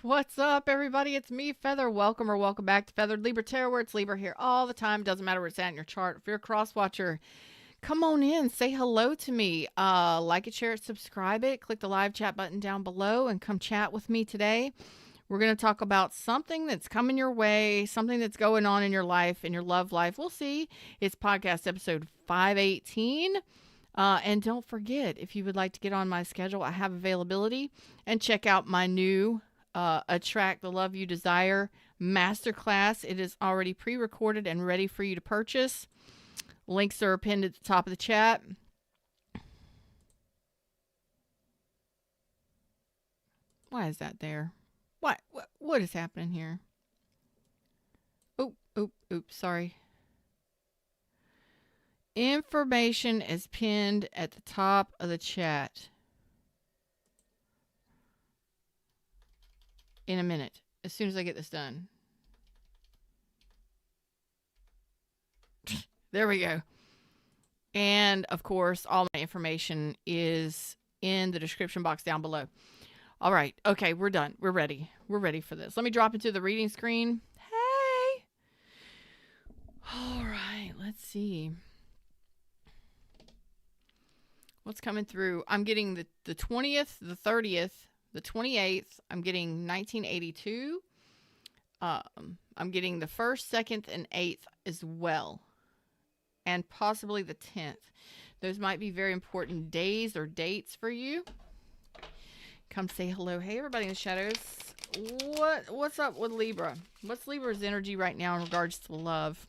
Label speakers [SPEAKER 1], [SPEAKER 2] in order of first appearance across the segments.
[SPEAKER 1] What's up, everybody? It's me, Feather. Welcome or welcome back to Feathered Libra Tarot, where it's Libra here all the time. Doesn't matter where it's at in your chart. If you're a cross watcher, come on in. Say hello to me. Like it, share it, subscribe it. Click the live chat button down below and come chat with me today. We're going to talk about something that's coming your way, something that's going on in your life, in your love life. We'll see. It's podcast episode 518. And don't forget, if you would like to get on my schedule, I have availability, and check out my new Attract the Love You Desire Masterclass. It is already pre-recorded and ready for you to purchase. Links are pinned at the top of the chat. Why is that there? What is happening here? Oops, sorry. Information is pinned at the top of the chat. In a minute, as soon as I get this done. There we go. And of course, all my information is in the description box down below. All right. Okay, we're done. We're ready. We're ready for this. Let me drop into the reading screen. Hey. All right. Let's see. What's coming through? I'm getting the 20th, the 30th, the 28th. I'm getting 1982. I'm getting the 1st, 2nd, and 8th as well. And possibly the 10th. Those might be very important days or dates for you. Come say hello. Hey, everybody in the shadows. What's up with Libra? What's Libra's energy right now in regards to love?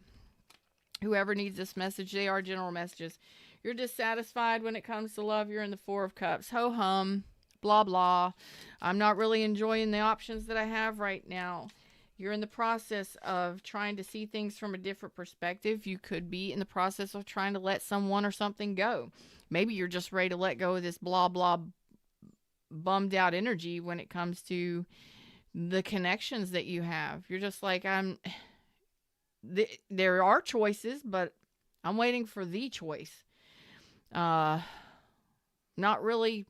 [SPEAKER 1] Whoever needs this message, they are general messages. You're dissatisfied when it comes to love. You're in the 4 of Cups. Ho-hum. Blah, blah. I'm not really enjoying the options that I have right now. You're in the process of trying to see things from a different perspective. You could be in the process of trying to let someone or something go. Maybe you're just ready to let go of this blah, blah, bummed out energy when it comes to the connections that you have. You're just like, there are choices, but I'm waiting for the choice. Not really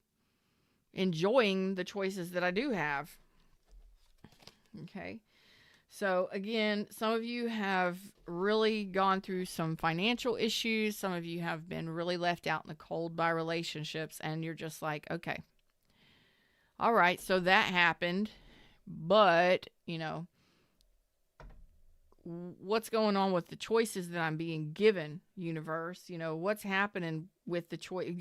[SPEAKER 1] enjoying the choices that I do have. Okay. So again, some of you have really gone through some financial issues. Some of you have been really left out in the cold by relationships, and you're just like, okay, all right, so that happened, but what's going on with the choices that I'm being given, universe? What's happening with the choice?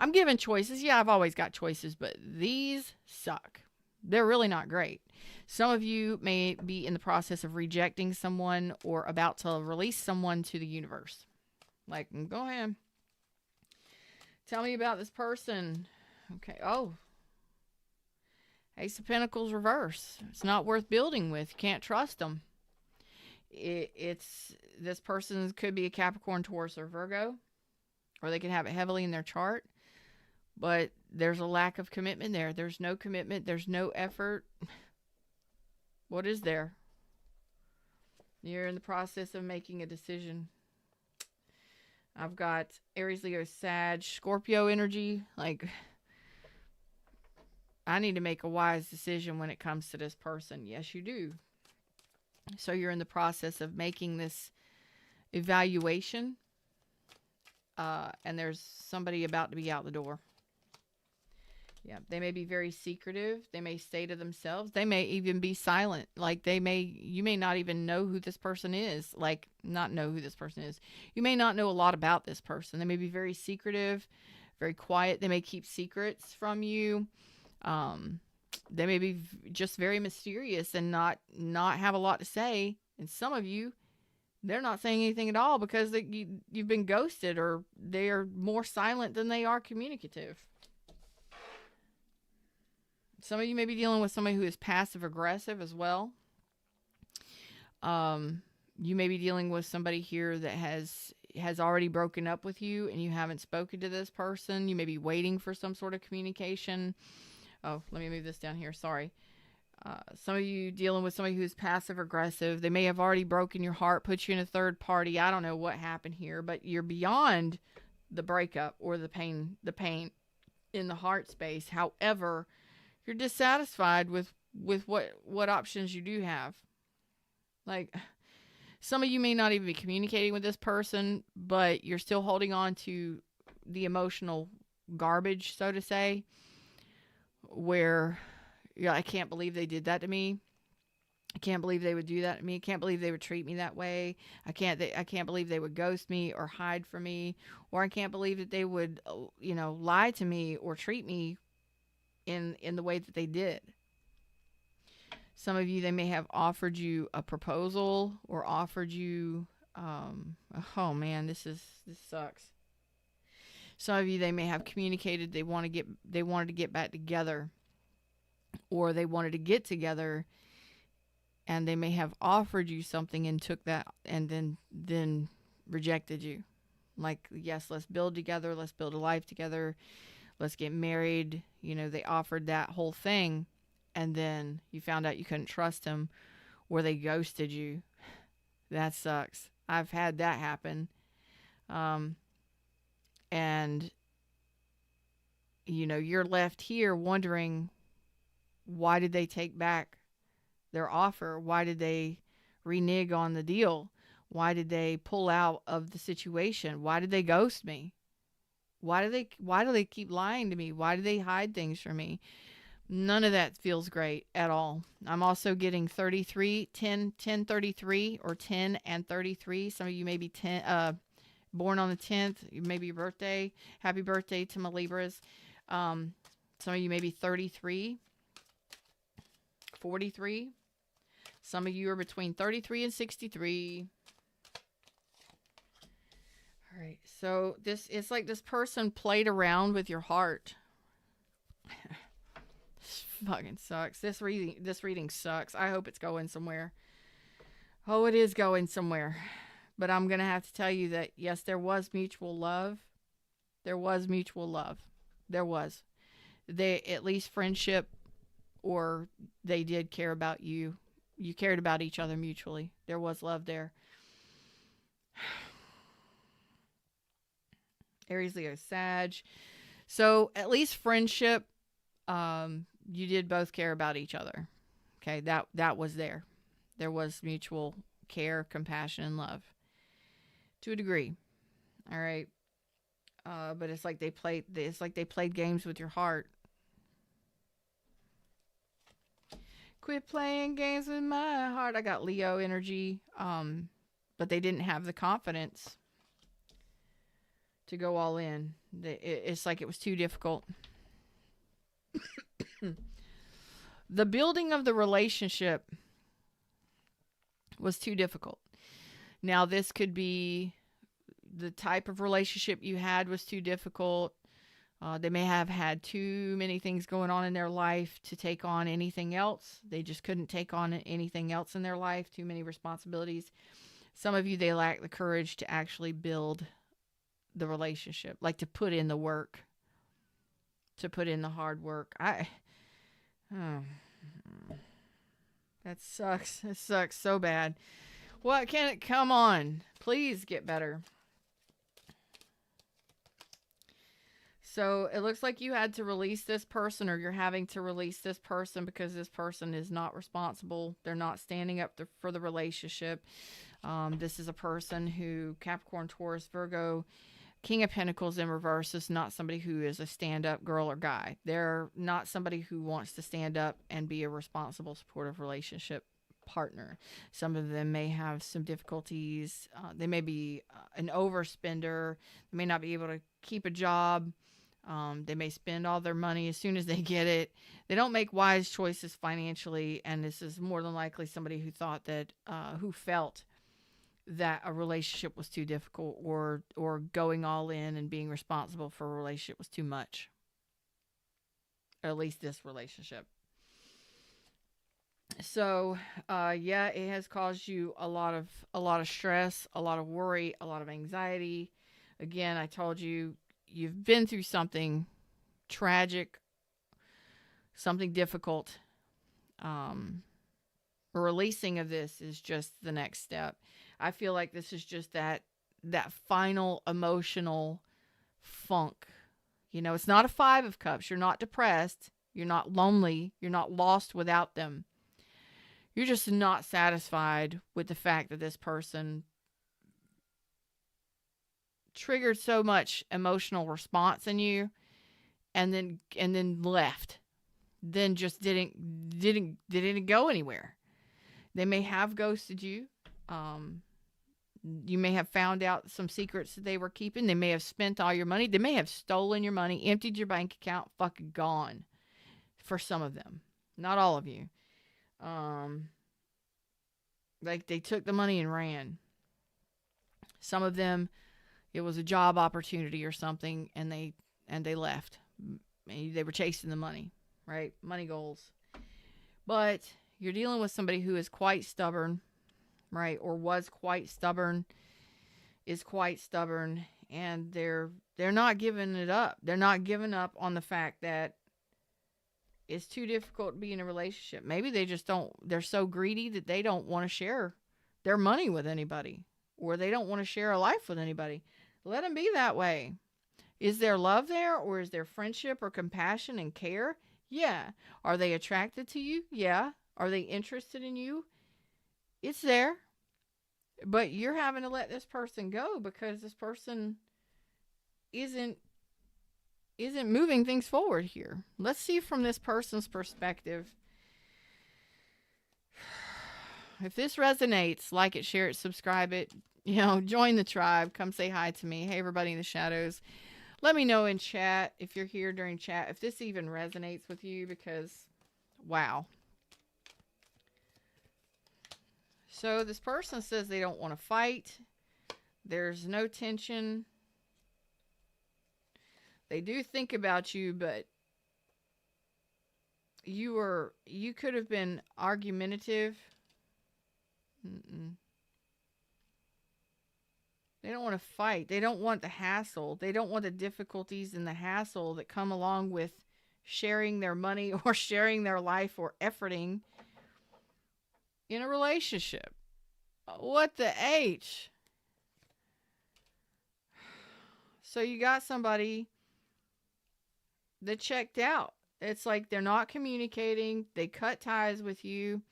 [SPEAKER 1] I'm given choices. Yeah, I've always got choices, but these suck. They're really not great. Some of you may be in the process of rejecting someone or about to release someone to the universe. Like, go ahead. Tell me about this person. Okay. Oh. Ace of Pentacles reverse. It's not worth building with. You can't trust them. This person could be a Capricorn, Taurus, or Virgo, or they can have it heavily in their chart. But there's a lack of commitment there. There's no commitment. There's no effort. What is there? You're in the process of making a decision. I've got Aries, Leo, Sag, Scorpio energy. Like, I need to make a wise decision when it comes to this person. Yes, you do. So you're in the process of making this evaluation. And there's somebody about to be out the door. Yeah, they may be very secretive. They may stay to themselves. They may even be silent. Like you may not even know who this person is. Like, not know who this person is. You may not know a lot about this person. They may be very secretive, very quiet. They may keep secrets from you. They may be just very mysterious and not have a lot to say. And some of you, they're not saying anything at all because you've been ghosted, or they are more silent than they are communicative. Some of you may be dealing with somebody who is passive aggressive as well. You may be dealing with somebody here that has already broken up with you and you haven't spoken to this person. You may be waiting for some sort of communication. Oh, let me move this down here. Sorry. Some of you dealing with somebody who's passive aggressive. They may have already broken your heart, put you in a third party. I don't know what happened here, but you're beyond the breakup or the pain in the heart space. However, you're dissatisfied with with what options you do have. Like, some of you may not even be communicating with this person, but you're still holding on to the emotional garbage, so to say, where I can't believe they did that to me. I can't believe they would do that to me. I can't believe they would treat me that way. I can't believe they would ghost me or hide from me, or I can't believe that they would, lie to me or treat me in the way that they did. Some of you, they may have offered you a proposal or offered you, oh man, this sucks. Some of you, they may have communicated they wanted to get back together, or they wanted to get together, and they may have offered you something and took that and then rejected you. Like, yes, let's build together, let's build a life together, let's get married. They offered that whole thing, and then you found out you couldn't trust them, or they ghosted you. That sucks. I've had that happen. And you're left here wondering, why did they take back their offer? Why did they renege on the deal? Why did they pull out of the situation? Why did they ghost me? Why do they keep lying to me? Why do they hide things from me? None of that feels great at all. I'm also getting 33, 10, 10, 33, or 10 and 33. Some of you may be born on the 10th. Maybe your birthday. Happy birthday to my Libras. Some of you may be 33, 43. Some of you are between 33 and 63. All right. So it's like this person played around with your heart. This fucking sucks. This reading sucks. I hope it's going somewhere. Oh, it is going somewhere. But I'm going to have to tell you that, yes, there was mutual love. There was mutual love. There was. They, at least friendship, or they did care about you. You cared about each other mutually. There was love there. Aries, Leo, Sag. So at least friendship, you did both care about each other. Okay, that was there. There was mutual care, compassion, and love. To a degree. All right. But it's like they played games with your heart. Quit playing games with my heart. I got Leo energy. But they didn't have the confidence to go all in. It's like it was too difficult. The building of the relationship was too difficult. Now, this could be the type of relationship you had was too difficult. They may have had too many things going on in their life to take on anything else. They just couldn't take on anything else in their life. Too many responsibilities. Some of you, they lack the courage to actually build the relationship, like to put in the work, to put in the hard work. That sucks. It sucks so bad. What can it come on? Please get better. So it looks like you had to release this person, or you're having to release this person because this person is not responsible. They're not standing up for the relationship. This is a person who, Capricorn, Taurus, Virgo, King of Pentacles in reverse, is not somebody who is a stand-up girl or guy. They're not somebody who wants to stand up and be a responsible, supportive relationship partner. Some of them may have some difficulties. They may be an overspender. They may not be able to keep a job. They may spend all their money as soon as they get it. They don't make wise choices financially, and this is more than likely somebody who thought that, who felt that a relationship was too difficult, or going all in and being responsible for a relationship was too much. At least this relationship. So, yeah, it has caused you a lot of stress, a lot of worry, a lot of anxiety. Again, I told you, you've been through something tragic, something difficult. A releasing of this is just the next step. I feel like this is just that final emotional funk. It's not a 5 of Cups. You're not depressed. You're not lonely. You're not lost without them. You're just not satisfied with the fact that this person triggered so much emotional response in you and then left. Then just didn't go anywhere. They may have ghosted you. You may have found out some secrets that they were keeping. They may have spent all your money. They may have stolen your money, emptied your bank account, fucking gone. For some of them. Not all of you. Like they took the money and ran. Some of them, it was a job opportunity or something, and they left. They were chasing the money, right? Money goals. But you're dealing with somebody who is quite stubborn, right? Or was quite stubborn, is quite stubborn, and they're not giving it up. They're not giving up on the fact that it's too difficult to be in a relationship. Maybe they just don't, they're so greedy that they don't want to share their money with anybody, or they don't want to share a life with anybody. Let them be that way. Is there love there, or is there friendship or compassion and care? Yeah. Are they attracted to you? Yeah. Are they interested in you? It's there. But you're having to let this person go because this person isn't moving things forward here. Let's see from this person's perspective. If this resonates, like it, share it, subscribe it, join the tribe, come say hi to me. Hey, everybody in the shadows. Let me know in chat if you're here during chat, if this even resonates with you, because wow. So this person says they don't want to fight. There's no tension. They do think about you, but you could have been argumentative. They don't want to fight. They don't want the hassle. They don't want the difficulties and the hassle that come along with sharing their money or sharing their life or efforting in a relationship. What the H? So you got somebody that checked out. It's like they're not communicating. They cut ties with you.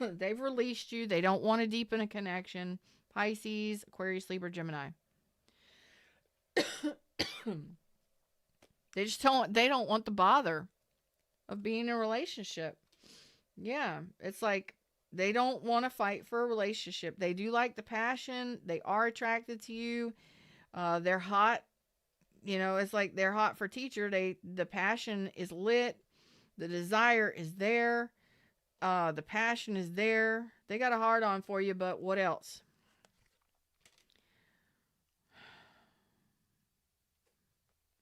[SPEAKER 1] They've released you. They don't want to deepen a connection. Pisces, Aquarius, Libra, Gemini. They don't want the bother of being in a relationship. Yeah, it's like they don't want to fight for a relationship. They do like the passion. They are attracted to you. They're hot. It's like they're hot for teacher. The passion is lit. The desire is there. The passion is there. They got a hard on for you, but what else?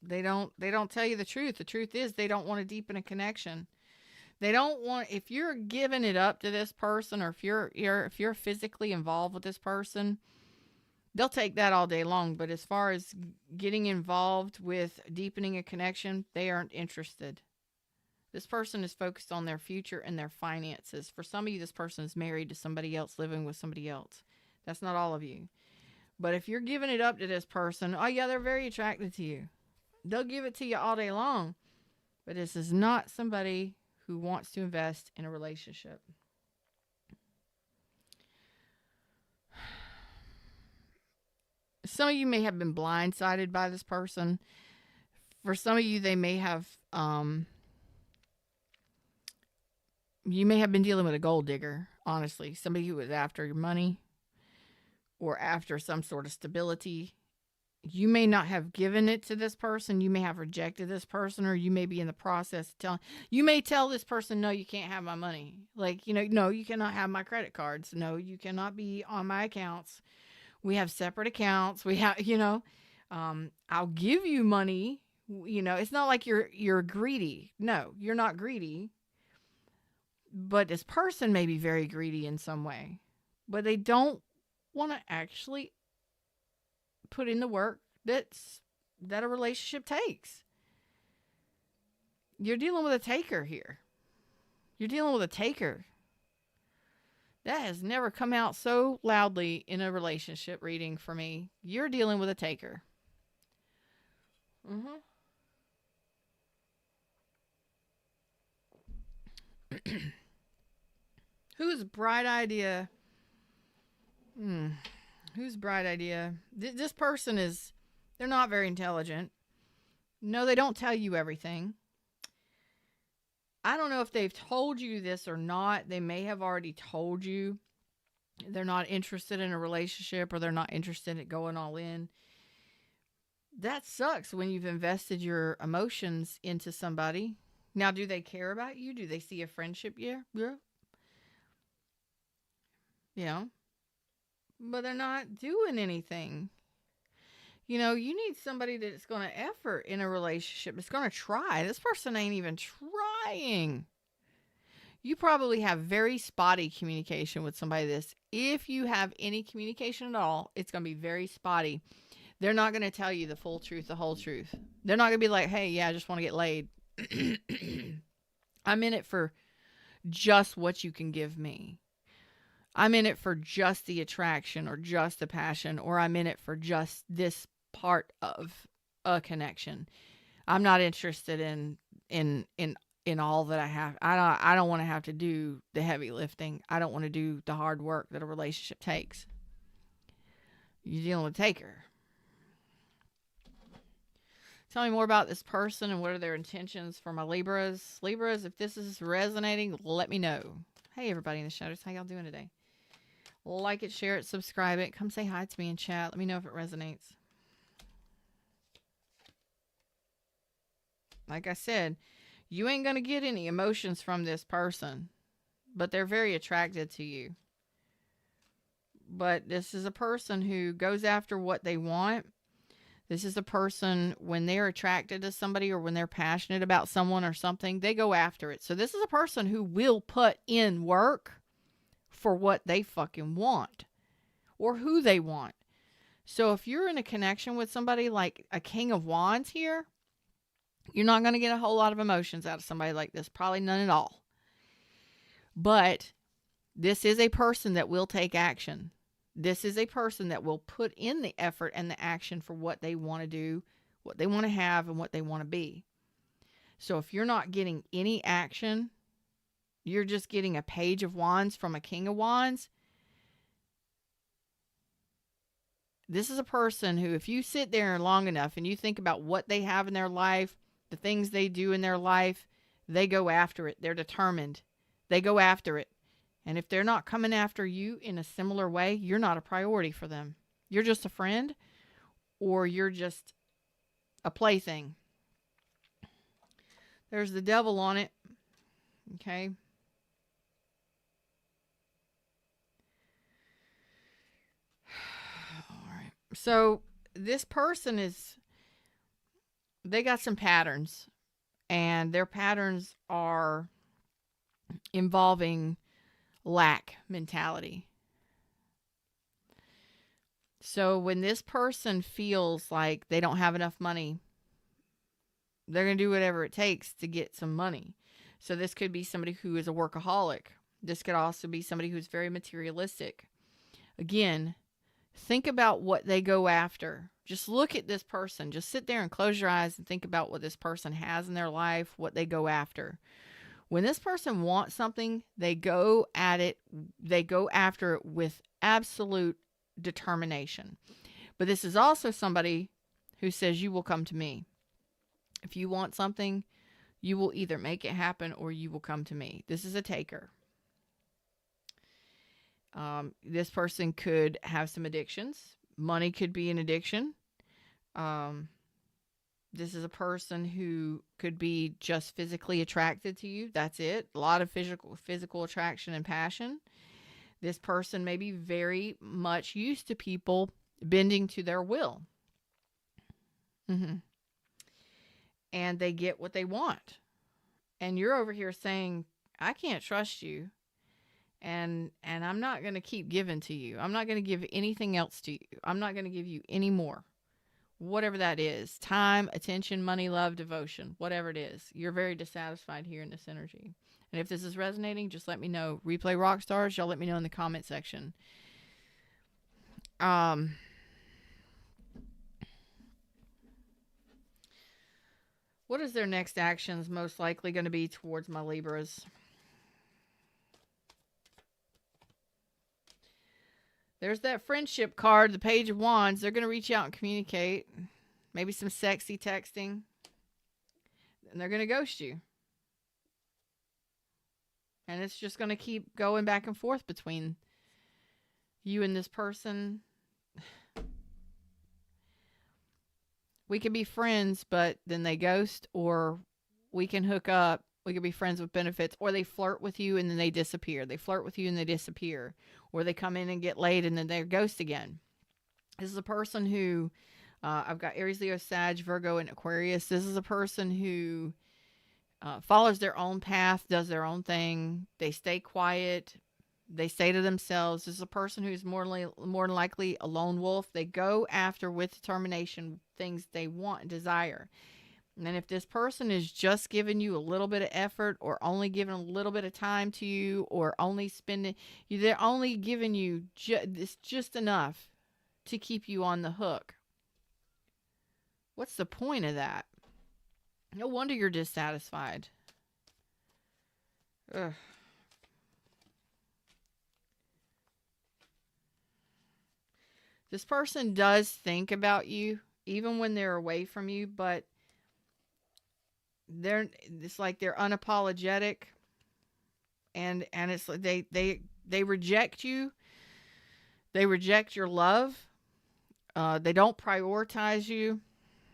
[SPEAKER 1] They don't tell you the truth. The truth is they don't want to deepen a connection. They don't want, if you're giving it up to this person, or if you're physically involved with this person, they'll take that all day long. But as far as getting involved with deepening a connection, they aren't interested. This person is focused on their future and their finances. For some of you, this person is married to somebody else, living with somebody else. That's not all of you. But if you're giving it up to this person, oh yeah, they're very attracted to you. They'll give it to you all day long. But this is not somebody who wants to invest in a relationship. Some of you may have been blindsided by this person. For some of you, they may have, you may have been dealing with a gold digger, honestly. Somebody who was after your money or after some sort of stability. You may not have given it to this person. You may have rejected this person, or you may be in the process of you may tell this person, no, you can't have my money. Like, no, you cannot have my credit cards. No, you cannot be on my accounts. We have separate accounts. We have, I'll give you money. It's not like you're greedy. No, you're not greedy. But this person may be very greedy in some way, but they don't want to actually put in the work that a relationship takes. You're dealing with a taker here. You're dealing with a taker. That has never come out so loudly in a relationship reading for me. You're dealing with a taker. Whose bright idea? Whose bright idea? This person is, they're not very intelligent. No, they don't tell you everything. I don't know if they've told you this or not. They may have already told you they're not interested in a relationship, or they're not interested in going all in. That sucks when you've invested your emotions into somebody. Now, do they care about you? Do they see a friendship? Yeah. Yeah. You know, but they're not doing anything. You know, you need somebody that's going to effort in a relationship. It's going to try. This person ain't even trying. You probably have very spotty communication with somebody this. If you have any communication at all, it's going to be very spotty. They're not going to tell you the full truth, the whole truth. They're not going to be like, hey, yeah, I just want to get laid. I'm in it for just what you can give me. I'm in it for just the attraction or just the passion, or I'm in it for just this part of a connection. I'm not interested in all that I have. I don't want to have to do the heavy lifting. I don't want to do the hard work that a relationship takes. You're dealing with a taker. Tell me more about this person and what are their intentions for my Libras. Libras, if this is resonating, let me know. Hey, everybody in the shadows. How y'all doing today? Like it, share it, subscribe it. Come say hi to me in chat. Let me know if it resonates. Like I said, you ain't going to get any emotions from this person, but they're very attracted to you. But this is a person who goes after what they want. This is a person, when they're attracted to somebody or when they're passionate about someone or something, they go after it. So this is a person who will put in work for what they fucking want or who they want. So if you're in a connection with somebody like a King of Wands here, you're not going to get a whole lot of emotions out of somebody like this. Probably none at all. But this is a person that will take action. This is a person that will put in the effort and the action for what they want to do, what they want to have, and what they want to be. So if you're not getting any action, you're just getting a Page of Wands from a King of Wands. This is a person who, if you sit there long enough and you think about what they have in their life, the things they do in their life, they go after it. They're determined. They go after it. And if they're not coming after you in a similar way, you're not a priority for them. You're just a friend, or you're just a plaything. There's the devil on it. Okay. All right. So this person they got some patterns, and their patterns are involving lack mentality. So when this person feels like they don't have enough money, they're going to do whatever it takes to get some money. So this could be somebody who is a workaholic. This could also be somebody who's very materialistic. Again, think about what they go after. Just look at this person. Just sit there and close your eyes and think about what this person has in their life, what they go after. When this person wants something, they go at it. They go after it with absolute determination. But this is also somebody who says, you will come to me. If you want something, you will either make it happen or you will come to me. This is a taker. This person could have some addictions. Money could be an addiction. This is a person who could be just physically attracted to you. That's it. A lot of physical attraction and passion. This person may be very much used to people bending to their will. And they get what they want. And you're over here saying, I can't trust you. And I'm not going to keep giving to you. I'm not going to give anything else to you. I'm not going to give you any more. Whatever that is. Time, attention, money, love, devotion. Whatever it is. You're very dissatisfied here in this energy. And if this is resonating, just let me know. Replay rock stars, y'all let me know in the comment section. What is their next actions most likely going to be towards my Libras? There's that friendship card, the Page of Wands. They're going to reach out and communicate. Maybe some sexy texting. And they're going to ghost you. And it's just going to keep going back and forth between you and this person. We could be friends, but then they ghost, or we can hook up. We could be friends with benefits, or they flirt with you and then they disappear. They flirt with you and they disappear. Or they come in and get laid and then they're ghost again. This is a person who, I've got Aries, Leo, Sag, Virgo, and Aquarius. This is a person who follows their own path, does their own thing. They stay quiet. They stay to themselves. This is a person who's more than likely a lone wolf. They go after with determination things they want and desire. And if this person is just giving you a little bit of effort, or only giving a little bit of time to you, or only spending, they're only giving you just enough to keep you on the hook. What's the point of that? No wonder you're dissatisfied. Ugh. This person does think about you, even when they're away from you, but it's like they're unapologetic, and it's like they reject you. They reject your love. They don't prioritize you.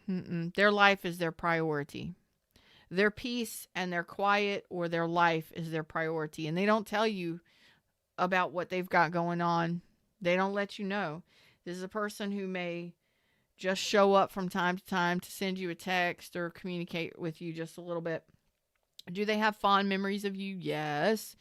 [SPEAKER 1] Their life is their priority. Their peace and their quiet, or their life, is their priority. And they don't tell you about what they've got going on. They don't let you know. This is a person who may just show up from time to time to send you a text or communicate with you just a little bit. Do they have fond memories of you? Yes.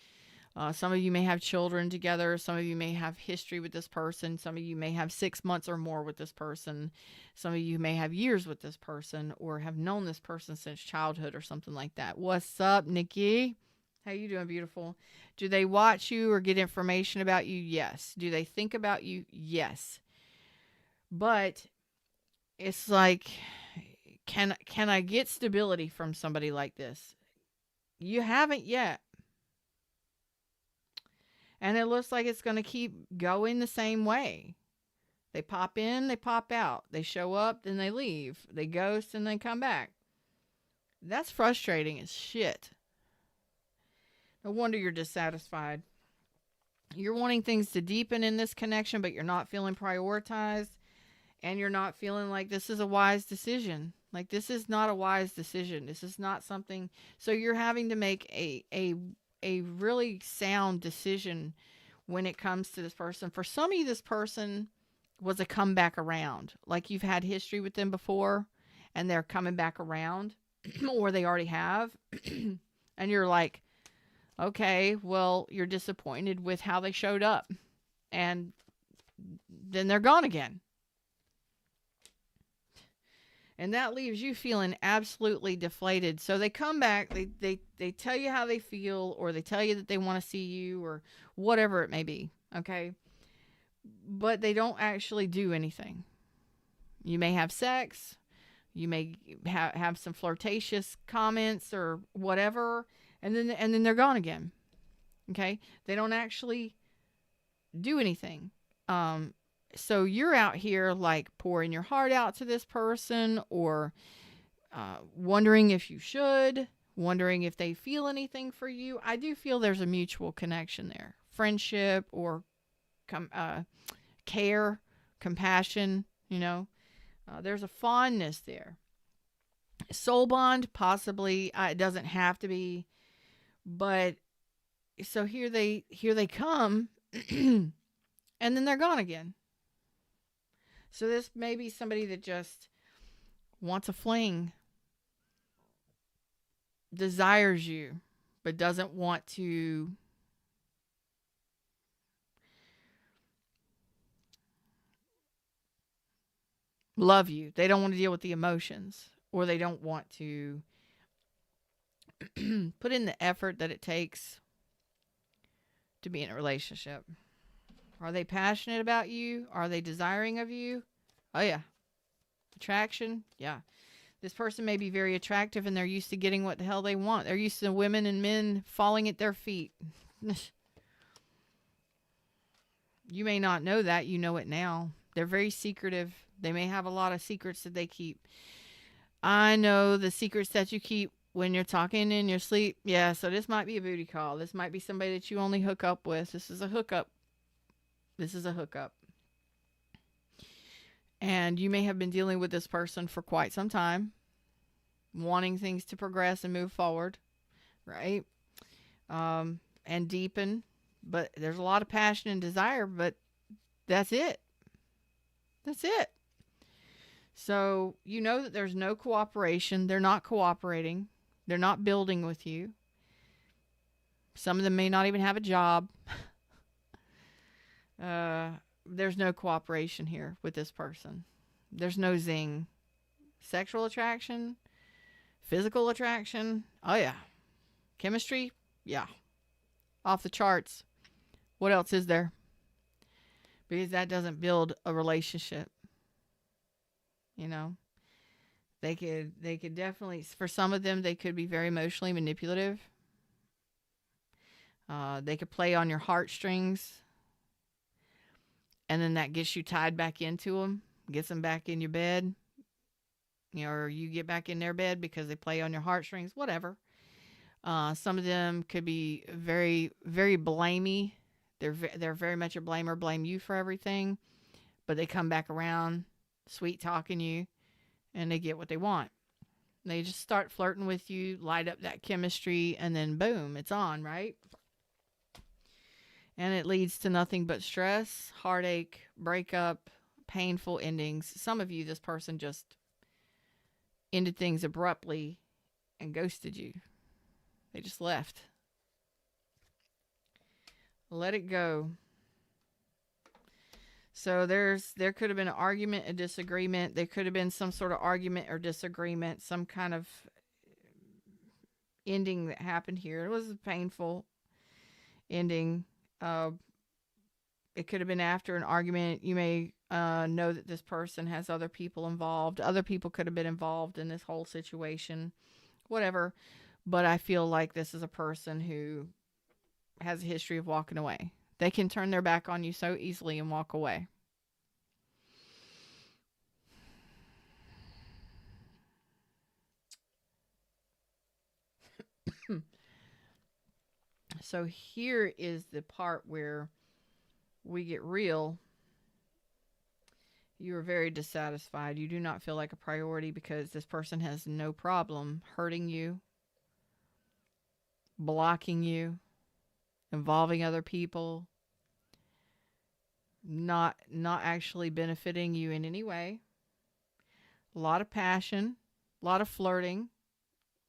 [SPEAKER 1] Some of you may have children together. Some of you may have history with this person. Some of you may have 6 months or more with this person. Some of you may have years with this person, or have known this person since childhood or something like that. What's up, Nikki? How you doing, beautiful? Do they watch you or get information about you? Yes. Do they think about you? Yes. But it's like, can I get stability from somebody like this? You haven't yet. And it looks like it's going to keep going the same way. They pop in, they pop out. They show up, then they leave. They ghost, and then come back. That's frustrating as shit. No wonder you're dissatisfied. You're wanting things to deepen in this connection, but you're not feeling prioritized. And you're not feeling like this is a wise decision. Like, this is not a wise decision. This is not something. So you're having to make a really sound decision when it comes to this person. For some of you, this person was a comeback around. Like, you've had history with them before, and they're coming back around, or they already have. And you're like, okay, well, you're disappointed with how they showed up. And then they're gone again. And that leaves you feeling absolutely deflated. So they come back, they tell you how they feel, or they tell you that they want to see you, or whatever it may be, okay? But they don't actually do anything. You may have sex, you may have some flirtatious comments or whatever, and then they're gone again, okay? They don't actually do anything. So you're out here like pouring your heart out to this person, or wondering if you should, wondering if they feel anything for you. I do feel there's a mutual connection there. Friendship, or care, compassion, there's a fondness there. Soul bond, possibly. It doesn't have to be. But so here they come, and then they're gone again. So this may be somebody that just wants a fling, desires you, but doesn't want to love you. They don't want to deal with the emotions, or they don't want to put in the effort that it takes to be in a relationship. Are they passionate about you? Are they desiring of you? Oh, yeah. Attraction? Yeah. This person may be very attractive, and they're used to getting what the hell they want. They're used to women and men falling at their feet. You may not know that. You know it now. They're very secretive. They may have a lot of secrets that they keep. I know the secrets that you keep when you're talking in your sleep. Yeah, so this might be a booty call. This might be somebody that you only hook up with. This is a hookup. This is a hookup. And you may have been dealing with this person for quite some time, wanting things to progress and move forward, right? And deepen. But there's a lot of passion and desire, but that's it. That's it. So you know that there's no cooperation. They're not cooperating. They're not building with you. Some of them may not even have a job. There's no cooperation here with this person. There's no zing. Sexual attraction, physical attraction. Oh, yeah. Chemistry. Yeah. Off the charts. What else is there? Because that doesn't build a relationship. You know, they could definitely, for some of them, they could be very emotionally manipulative. They could play on your heartstrings. And then that gets you tied back into them, gets them back in your bed. You know, or you get back in their bed because they play on your heartstrings, whatever. Some of them could be very, very blamey. They're very much a blamer, blame you for everything. But they come back around, sweet talking you, and they get what they want. They just start flirting with you, light up that chemistry, and then boom, it's on, right? And it leads to nothing but stress, heartache, breakup, painful endings. Some of you, this person just ended things abruptly and ghosted you. They just left. Let it go. So there could have been an argument, a disagreement. There could have been some sort of argument or disagreement, some kind of ending that happened here. It was a painful ending. It could have been after an argument. You may know that this person has other people involved. Other people could have been involved in this whole situation. Whatever. But I feel like this is a person who has a history of walking away. They can turn their back on you so easily and walk away. So here is the part where we get real. You are very dissatisfied. You do not feel like a priority because this person has no problem hurting you, blocking you, involving other people, not actually benefiting you in any way. A lot of passion, a lot of flirting,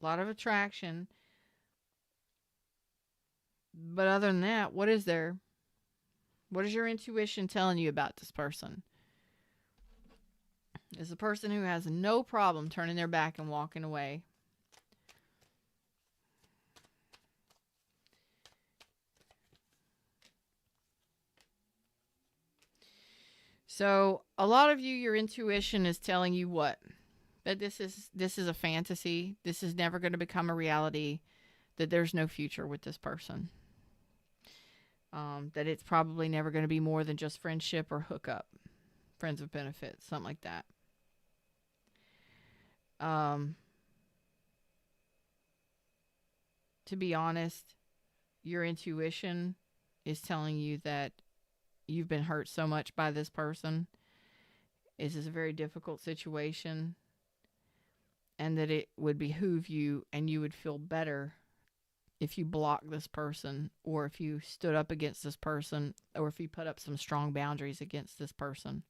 [SPEAKER 1] a lot of attraction. But other than that, what is there? What is your intuition telling you about this person? It's a person who has no problem turning their back and walking away. So a lot of you, your intuition is telling you what? That this is a fantasy. This is never going to become a reality. That there's no future with this person. That it's probably never going to be more than just friendship or hookup. Friends with benefits, something like that. To be honest, your intuition is telling you that you've been hurt so much by this person. This is a very difficult situation. And that it would behoove you and you would feel better if you blocked this person, or if you stood up against this person, or if you put up some strong boundaries against this person.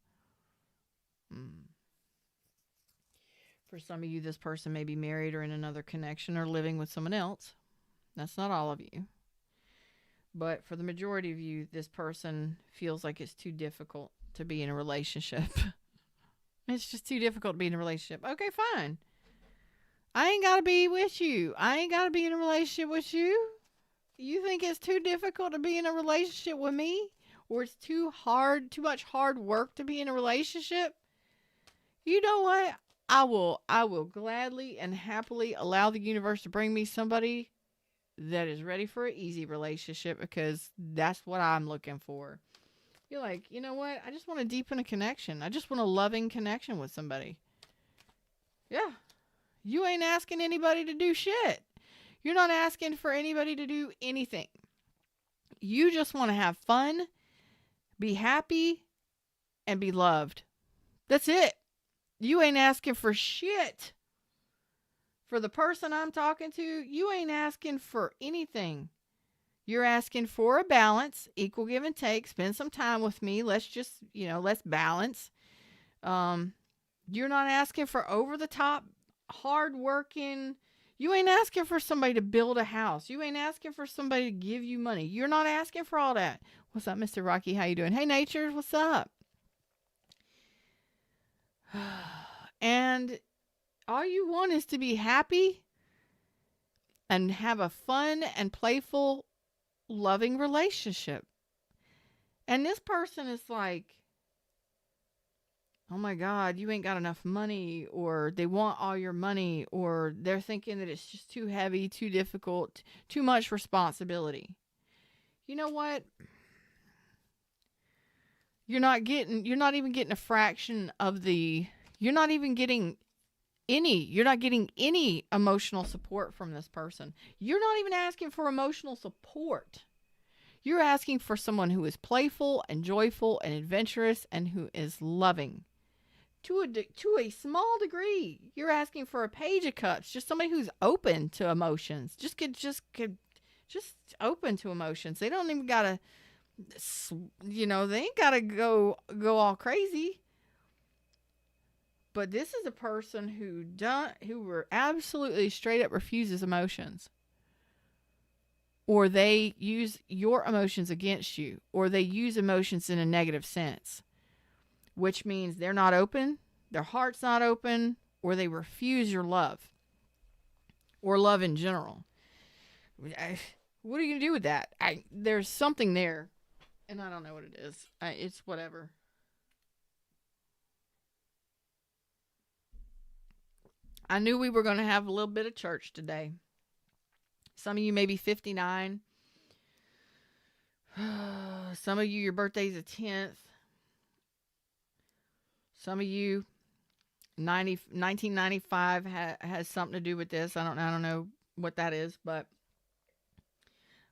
[SPEAKER 1] For some of you, this person may be married or in another connection or living with someone else. That's not all of you. But for the majority of you, this person feels like it's too difficult to be in a relationship. It's just too difficult to be in a relationship. Okay, fine. I ain't got to be with you. I ain't got to be in a relationship with you. You think it's too difficult to be in a relationship with me? Or it's too much hard work to be in a relationship? You know what? I will gladly and happily allow the universe to bring me somebody that is ready for an easy relationship, because that's what I'm looking for. You're like, you know what? I just want to deepen a connection. I just want a loving connection with somebody. Yeah. You ain't asking anybody to do shit. You're not asking for anybody to do anything. You just want to have fun, be happy, and be loved. That's it. You ain't asking for shit. For the person I'm talking to, you ain't asking for anything. You're asking for a balance, equal give and take. Spend some time with me. Let's just, let's balance. You're not asking for over the top, hard working. You ain't asking for somebody to build a house. You ain't asking for somebody to give you money. You're not asking for all that. What's up, Mr. Rocky? How you doing? Hey, Nature, what's up? And all you want is to be happy and have a fun and playful, loving relationship. And this person is like, oh my God, you ain't got enough money, or they want all your money, or they're thinking that it's just too heavy, too difficult, too much responsibility. You know what? You're not even getting a fraction of you're not getting any emotional support from this person. You're not even asking for emotional support. You're asking for someone who is playful and joyful and adventurous and who is loving. To a small degree, you're asking for a page of cups, just somebody who's open to emotions. Just open to emotions. They don't even gotta, they ain't gotta go all crazy. But this is a person who absolutely straight up refuses emotions. Or they use your emotions against you, or they use emotions in a negative sense, which means they're not open, their heart's not open, or they refuse your love, or love in general. What are you going to do with that? There's something there, and I don't know what it is. It's whatever. I knew we were going to have a little bit of church today. Some of you may be 59. Some of you, your birthday's the 10th. Some of you, 1995 has something to do with this. I don't know what that is, but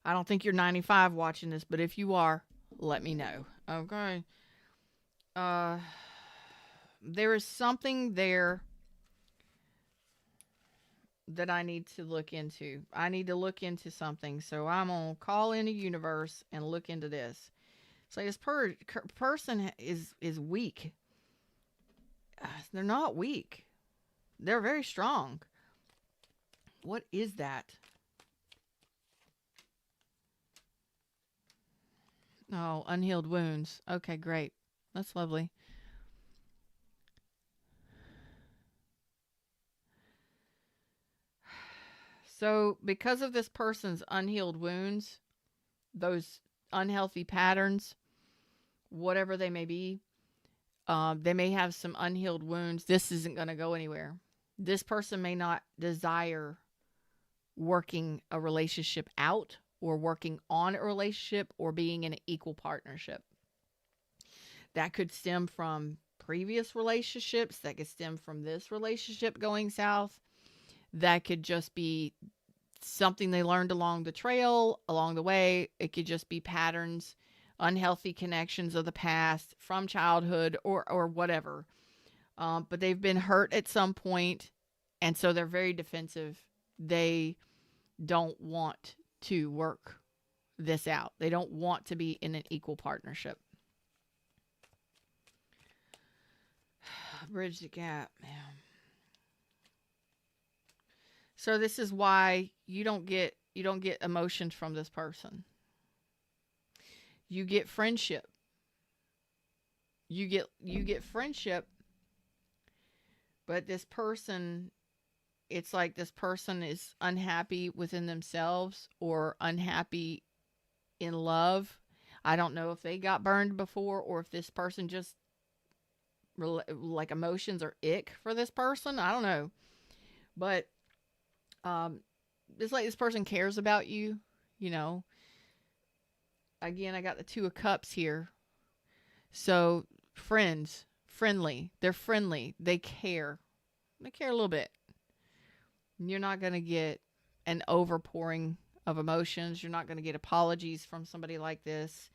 [SPEAKER 1] I don't think you're 95 watching this, but if you are, let me know. Okay. There is something there that I need to look into. I need to look into something. So I'm going to call in the universe and look into this. So this person is weak. They're not weak. They're very strong. What is that? Oh, unhealed wounds. Okay, great. That's lovely. So because of this person's unhealed wounds, those unhealthy patterns, whatever they may be, they may have some unhealed wounds. This isn't going to go anywhere. This person may not desire working a relationship out, or working on a relationship, or being in an equal partnership. That could stem from previous relationships. That could stem from this relationship going south. That could just be something they learned along the way. It could just be patterns, unhealthy connections of the past from childhood or whatever. But they've been hurt at some point, and so they're very defensive. They don't want to work this out. They don't want to be in an equal partnership. Bridge the gap, man. So this is why you don't get emotions from this person. You get friendship. You get friendship, but this person, it's like this person is unhappy within themselves or unhappy in love. I don't know if they got burned before, or if this person just like emotions are ick for this person. I don't know, but it's like this person cares about you, Again, I got the 2 of Cups here. So friends, friendly. They're friendly. They care. They care a little bit. You're not going to get an overpouring of emotions. You're not going to get apologies from somebody like this.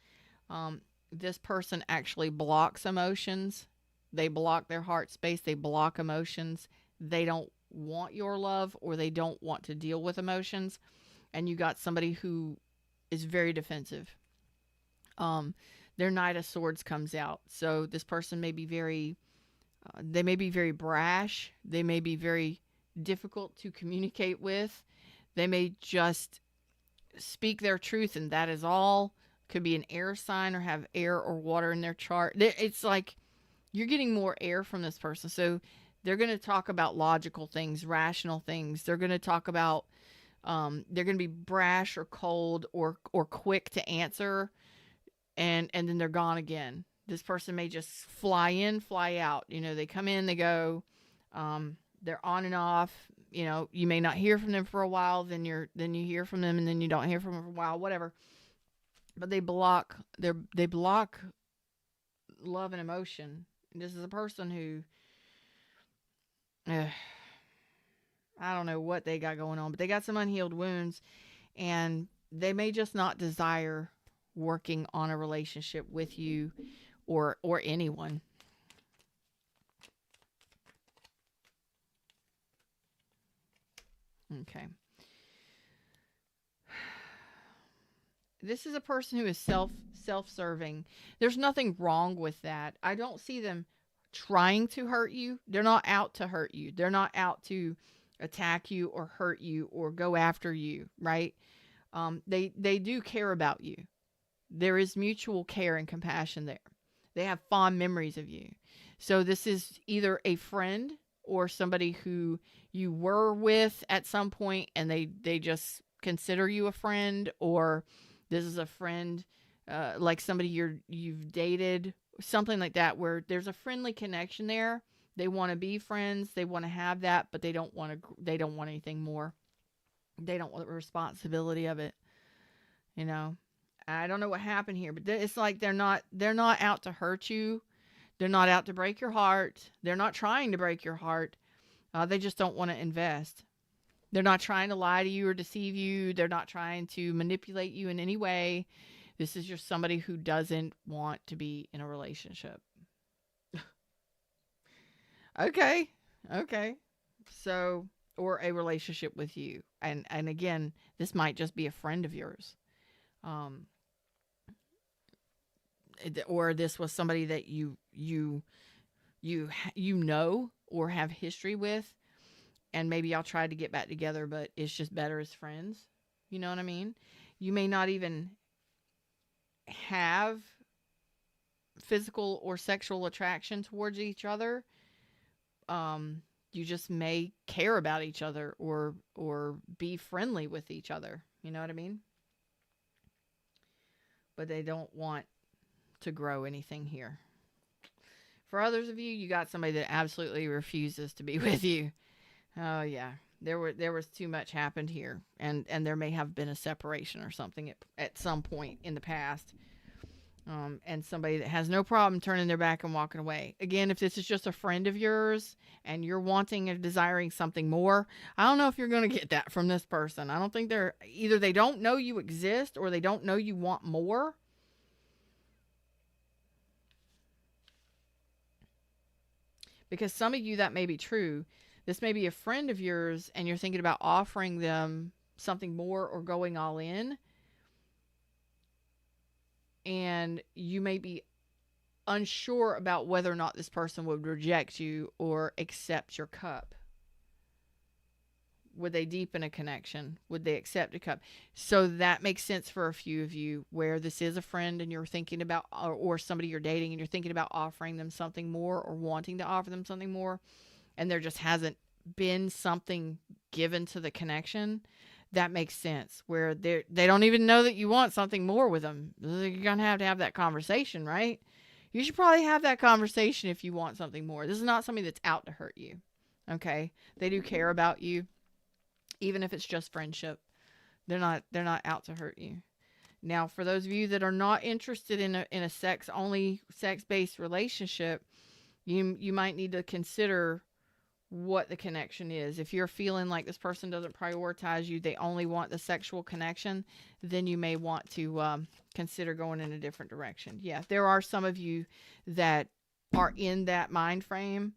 [SPEAKER 1] This person actually blocks emotions. They block their heart space. They block emotions. They don't want your love, or they don't want to deal with emotions. And you got somebody who is very defensive. Their Knight of Swords comes out. So this person may be they may be very brash. They may be very difficult to communicate with. They may just speak their truth, and that is all. Could be an air sign or have air or water in their chart. It's like you're getting more air from this person. So they're going to talk about logical things, rational things. They're going to talk about, they're going to be brash or cold or quick to answer. And then they're gone again. This person may just fly in, fly out. They come in, they go, they're on and off. You may not hear from them for a while, then you hear from them, and then you don't hear from them for a while, whatever. But they block love and emotion. And this is a person who, I don't know what they got going on, but they got some unhealed wounds, and they may just not desire working on a relationship with you or anyone. Okay. This is a person who is self-serving. There's nothing wrong with that. I don't see them trying to hurt you. They're not out to hurt you. They're not out to attack you or hurt you or go after you, right? They do care about you. There is mutual care and compassion there. They have fond memories of you. So this is either a friend or somebody who you were with at some point, and they just consider you a friend, or this is a friend, like somebody you've dated, something like that, where there's a friendly connection there. They want to be friends. They want to have that, but they don't want anything more. They don't want the responsibility of it. I don't know what happened here, but it's like they're not out to hurt you. They're not out to break your heart. They're not trying to break your heart. They just don't want to invest. They're not trying to lie to you or deceive you. They're not trying to manipulate you in any way. This is just somebody who doesn't want to be in a relationship. Okay. So, or a relationship with you. And again, this might just be a friend of yours. Or this was somebody that you know or have history with, and maybe y'all tried to get back together, but it's just better as friends. You know what I mean? You may not even have physical or sexual attraction towards each other. You just may care about each other or be friendly with each other. You know what I mean? But they don't want to grow anything here. For others of you, you got somebody that absolutely refuses to be with you. Oh yeah, there was too much happened here, and there may have been a separation or something at some point in the past. And somebody that has no problem turning their back and walking away. Again, if this is just a friend of yours and you're wanting and desiring something more, I don't know if you're going to get that from this person. I don't think either they don't know you exist or they don't know you want more. Because some of you, that may be true. This may be a friend of yours and you're thinking about offering them something more or going all in. And you may be unsure about whether or not this person would reject you or accept your cup. Would they deepen a connection? Would they accept a cup? So that makes sense for a few of you where this is a friend and you're thinking about, or somebody you're dating and you're thinking about offering them something more or wanting to offer them something more, and there just hasn't been something given to the connection. That makes sense where they don't even know that you want something more with them. You're going to have that conversation, right? You should probably have that conversation if you want something more. This is not somebody that's out to hurt you. Okay? They do care about you. Even if it's just friendship, they're not out to hurt you. Now, for those of you that are not interested in a sex-based relationship, you might need to consider what the connection is. If you're feeling like this person doesn't prioritize you, they only want the sexual connection, then you may want to consider going in a different direction. Yeah, there are some of you that are in that mind frame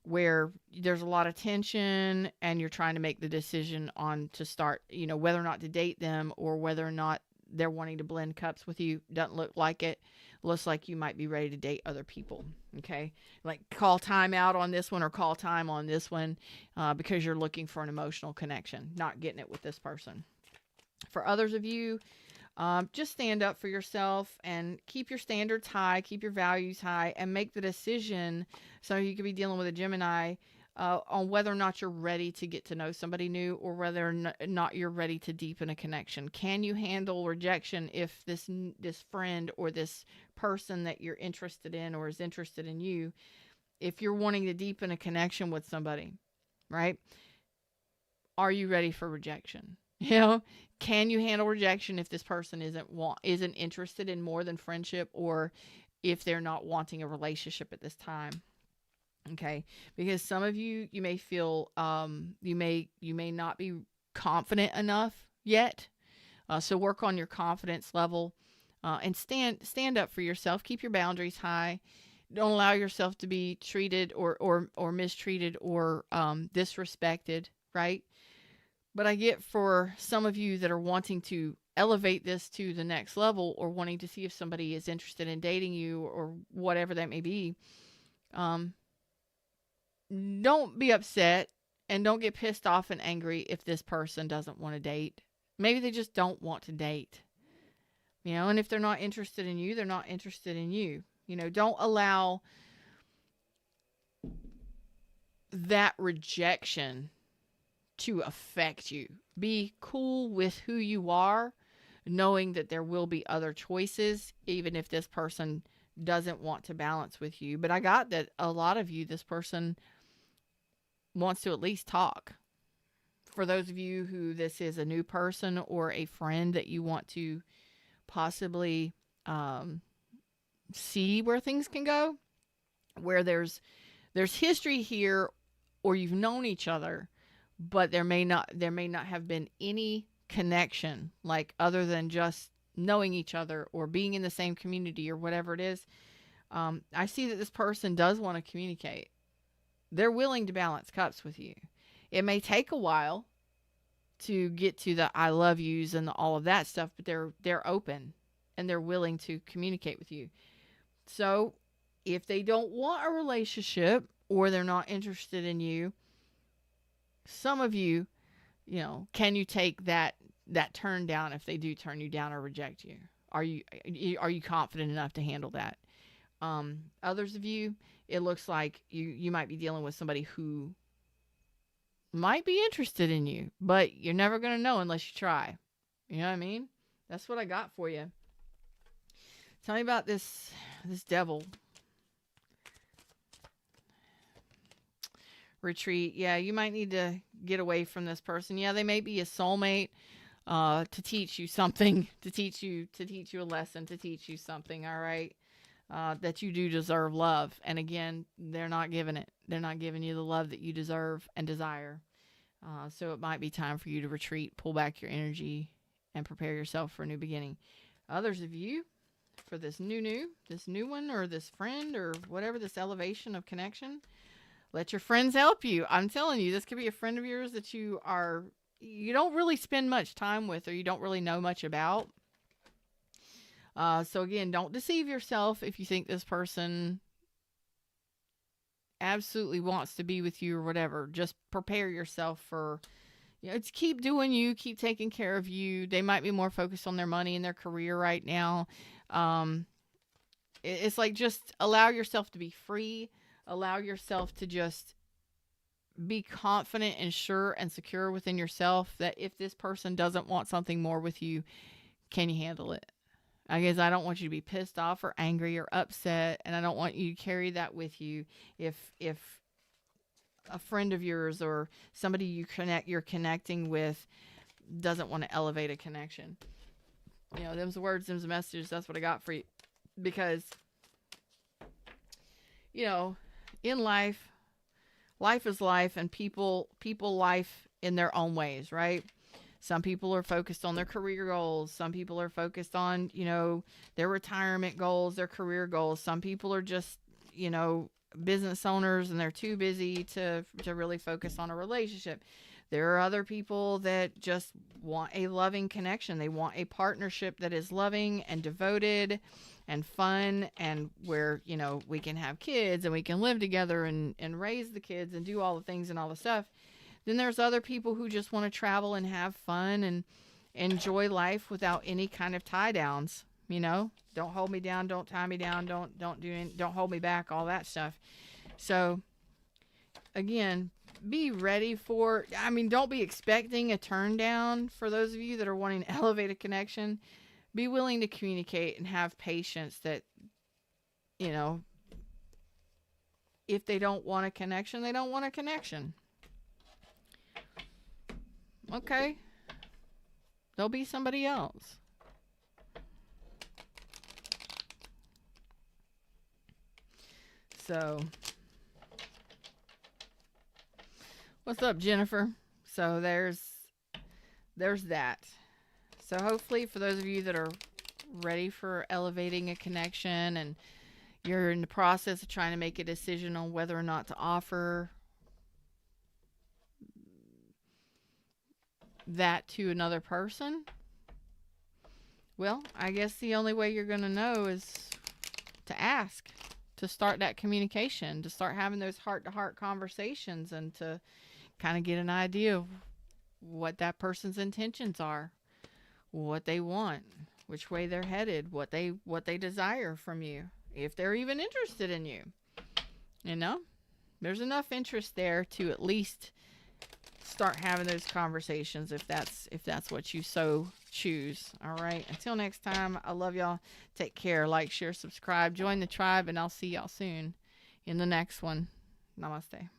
[SPEAKER 1] where there's a lot of tension and you're trying to make the decision on to start, whether or not to date them or whether or not they're wanting to blend cups with you. Doesn't look like it. Looks like you might be ready to date other people. Okay. Like call time out on this one or call time on this one because you're looking for an emotional connection, not getting it with this person. For others of you, just stand up for yourself and keep your standards high, keep your values high, and make the decision. So you could be dealing with a Gemini on whether or not you're ready to get to know somebody new or whether or not you're ready to deepen a connection. Can you handle rejection if this friend or this person that you're interested in or is interested in you, if you're wanting to deepen a connection with somebody, right? Are you ready for rejection? Can you handle rejection if this person isn't interested in more than friendship or if they're not wanting a relationship at this time? Okay, because some of you may feel you may not be confident enough yet. So work on your confidence level and stand up for yourself. Keep your boundaries high. Don't allow yourself to be treated or mistreated or disrespected, right? But I get for some of you that are wanting to elevate this to the next level or wanting to see if somebody is interested in dating you or whatever that may be, don't be upset and don't get pissed off and angry if this person doesn't want to date. Maybe they just don't want to date. And if they're not interested in you, they're not interested in you. Don't allow that rejection to affect you. Be cool with who you are, knowing that there will be other choices, even if this person doesn't want to balance with you. But I got that a lot of you, this person wants to at least talk. For those of you who this is a new person or a friend that you want to possibly see where things can go, where there's history here or you've known each other, but there may not have been any connection, like other than just knowing each other or being in the same community or whatever it is. I see that this person does want to communicate. They're willing to balance cups with you. It may take a while to get to the I love yous and all of that stuff, but they're open and they're willing to communicate with you. So if they don't want a relationship or they're not interested in you, some of you, can you take that turn down if they do turn you down or reject you? Are you confident enough to handle that? Others of you, it looks like you might be dealing with somebody who might be interested in you, but you're never going to know unless you try. You know what I mean? That's what I got for you. Tell me about this devil. Retreat. Yeah, you might need to get away from this person. Yeah, they may be a soulmate to teach you something, to teach you a lesson, to teach you something, all right? That you do deserve love. And again, they're not giving it. They're not giving you the love that you deserve and desire. So it might be time for you to retreat, pull back your energy, and prepare yourself for a new beginning. Others of you, for this new one or this friend or whatever, this elevation of connection, let your friends help you. I'm telling you, this could be a friend of yours that you don't really spend much time with or you don't really know much about. So again, don't deceive yourself if you think this person absolutely wants to be with you or whatever. Just prepare yourself for, keep doing you, keep taking care of you. They might be more focused on their money and their career right now. It's like just allow yourself to be free. Allow yourself to just be confident and sure and secure within yourself that if this person doesn't want something more with you, can you handle it? I guess I don't want you to be pissed off or angry or upset, and I don't want you to carry that with you if a friend of yours or somebody you're connecting with doesn't want to elevate a connection. You know, them's the words, them's the messages. That's what I got for you. Because, you know, in life, life is life, and people life in their own ways, right? Some people are focused on their career goals. Some people are focused on, you know, their retirement goals, their career goals. Some people are just, you know, business owners, and they're too busy to really focus on a relationship. There are other people that just want a loving connection. They want a partnership that is loving and devoted and fun, and where, you know, we can have kids and we can live together and raise the kids and do all the things and all the stuff. Then there's other people who just want to travel and have fun and enjoy life without any kind of tie downs. You know, don't hold me down, don't tie me down, don't hold me back, all that stuff. So again, be ready for, I mean, don't be expecting a turn down. For those of you that are wanting to elevate a connection, be willing to communicate and have patience that, you know, if they don't want a connection, they don't want a connection. Okay. There'll be somebody else. So, what's up, Jennifer? So there's that. So hopefully, for those of you that are ready for elevating a connection, and you're in the process of trying to make a decision on whether or not to offer that to another person, well, I guess the only way you're going to know is to ask, to start that communication, to start having those heart-to-heart conversations, and to kind of get an idea of what that person's intentions are, what they want, which way they're headed, what they desire from you, if they're even interested in you. You know, there's enough interest there to at least start having those conversations, if that's what you so choose. All right, until next time, I love y'all. Take care. Like, share, subscribe, join the tribe, and I'll see y'all soon in the next one. Namaste.